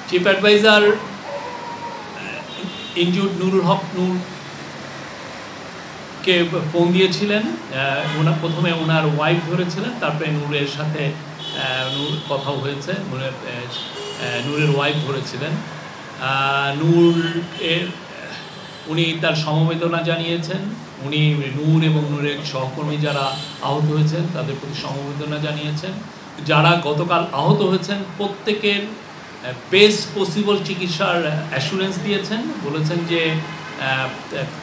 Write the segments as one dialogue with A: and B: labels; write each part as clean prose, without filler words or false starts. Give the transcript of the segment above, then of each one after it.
A: Chief adviser injured Nurul হক নূর কে phone দিয়েছিলেন। প্রথমে ওনার wife ধরেছিলেন, তারপরে নূরের সাথে কথাও হয়েছে, নূরের ওয়াইফ ধরেছিলেন। উনি তার সমবেদনা জানিয়েছেন। উনি নূর এবং নূরের সহকর্মী যারা আহত হয়েছেন তাদের প্রতি সমবেদনা জানিয়েছেন। যারা গতকাল আহত হয়েছেন প্রত্যেকের বেস্ট পসিবল চিকিৎসার অ্যাসুরেন্স দিয়েছেন। বলেছেন যে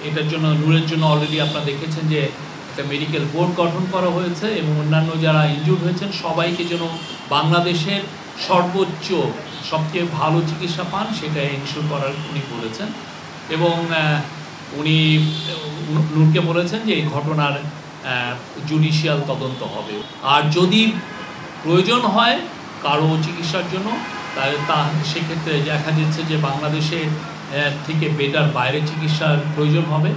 A: এটার জন্য নূরের জন্য অলরেডি আপনারা দেখেছেন যে একটা মেডিকেল বোর্ড গঠন করা হয়েছে এবং অন্যান্য যারা ইনজুর্ড হয়েছেন সবাইকে যেন বাংলাদেশের সর্বোচ্চ সবচেয়ে ভালো চিকিৎসা পান সেটা এনশিওর করার উনি বলেছেন। এবং উনি নূরকে বলেছেন যে এই ঘটনার জুডিশিয়াল তদন্ত হবে, আর যদি প্রয়োজন হয় কারো চিকিৎসার জন্য তা সেক্ষেত্রে দেখা যাচ্ছে যে বাংলাদেশে থেকে বেটার বাইরে চিকিৎসার প্রয়োজন হবে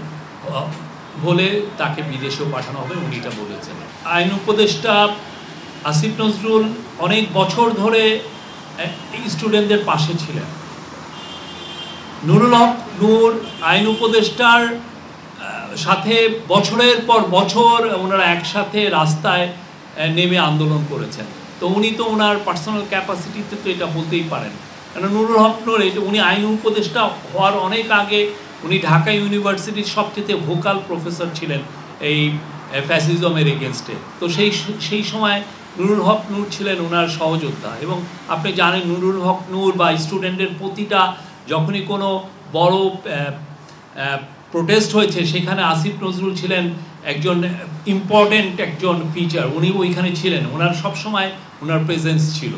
A: বলে তাকে বিদেশেও পাঠানো হবে, উনি এটা বলেছেন। আইন উপদেষ্টা আসিফ নজরুল অনেক বছর ধরে স্টুডেন্টদের পাশে ছিলেন। নুরুল হক নূর আইন উপদেষ্টার সাথে বছরের পর বছর ওনারা একসাথে রাস্তায় নেমে আন্দোলন করেছেন। তো উনি তো ওনার পার্সোনাল ক্যাপাসিটিতে তো এটা বলতেই পারেন, কারণ নুরুল হক নূর উনি আইন উপদেষ্টা হওয়ার অনেক আগে উনি ঢাকা ইউনিভার্সিটির সবচেয়ে ভোকাল প্রফেসর ছিলেন এই ফ্যাসিজমের এগেনস্টে। তো সেই সময় নুরুল হক নূর ছিলেন ওনার সহযোদ্ধা। এবং আপনি জানেন নুরুল হক নূর বা স্টুডেন্টের প্রতিটা যখনই কোনো বড় প্রোটেস্ট হয়েছে সেখানে আসিফ নজরুল ছিলেন একজন ইম্পর্টেন্ট একজন ফিচার, উনি ওইখানে ছিলেন, ওনার সবসময় ওনার প্রেজেন্স ছিল।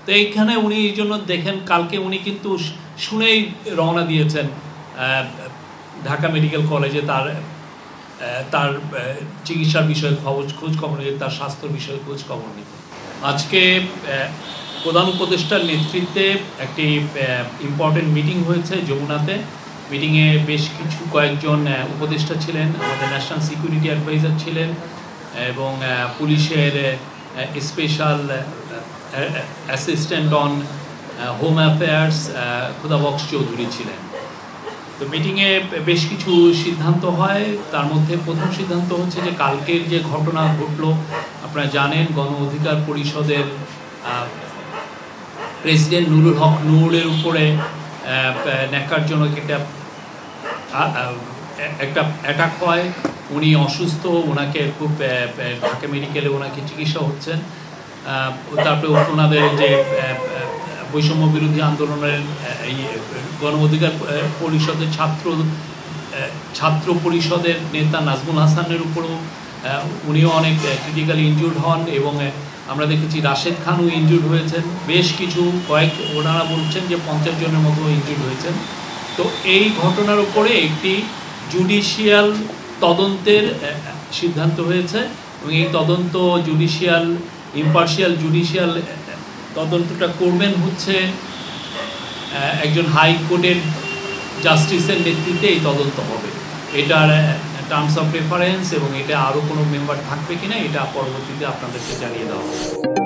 A: তো এইখানে উনি এই জন্য দেখেন কালকে উনি কিন্তু শুনেই রওনা দিয়েছেন ঢাকা মেডিকেল কলেজে তার চিকিৎসার বিষয়ে খোঁজ খবর নিতে, তার স্বাস্থ্য বিষয়ে খোঁজ খবর নিতে। আজকে প্রধান উপদেষ্টার নেতৃত্বে একটি ইম্পর্টেন্ট মিটিং হয়েছে যমুনাতে। মিটিংয়ে বেশ কয়েকজন উপদেষ্টা ছিলেন, আমাদের ন্যাশনাল সিকিউরিটি অ্যাডভাইজার ছিলেন এবং পুলিশের special assistant on home affairs Khudabaksh Chowdhury ছিলেন। তো মিটিংয়ে বেশ কিছু সিদ্ধান্ত হয়, তার মধ্যে প্রথম সিদ্ধান্ত হচ্ছে যে কালকের যে ঘটনা ঘটলো আপনারা জানেন, গণ অধিকার পরিষদের প্রেসিডেন্ট নুরুল হক নূরের উপরে ন্যাক্কারজনক একটা অ্যাটাক হয়। উনি অসুস্থ, ওনাকে খুব ঢাকা মেডিকেলে ওনাকে চিকিৎসা হচ্ছেন। তারপরে ওনাদের যে বৈষম্য বিরোধী আন্দোলনের এই গণ অধিকার পরিষদের ছাত্র পরিষদের নেতা নাজমুল হাসানের উপরও উনিও অনেক ক্রিটিক্যালি ইনজুর্ড হন এবং আমরা দেখেছি রাশেদ খানও ইনজুর্ড হয়েছেন। বেশ কিছু ওনারা বলছেন যে 50 জনের মতো ইনজুর্ড হয়েছেন। তো এই ঘটনার উপরে একটি জুডিশিয়াল তদন্তের সিদ্ধান্ত হয়েছে এবং এই তদন্ত ইম্পার্শিয়াল জুডিশিয়াল তদন্তটা করবেন হচ্ছে একজন হাইকোর্টের জাস্টিসের নেতৃত্বে এই তদন্ত হবে। এটার টার্মস অফ রেফারেন্স এবং এটা আরও কোনো মেম্বার থাকবে কিনা এটা পরবর্তীতে আপনাদেরকে জানিয়ে দেওয়া হবে।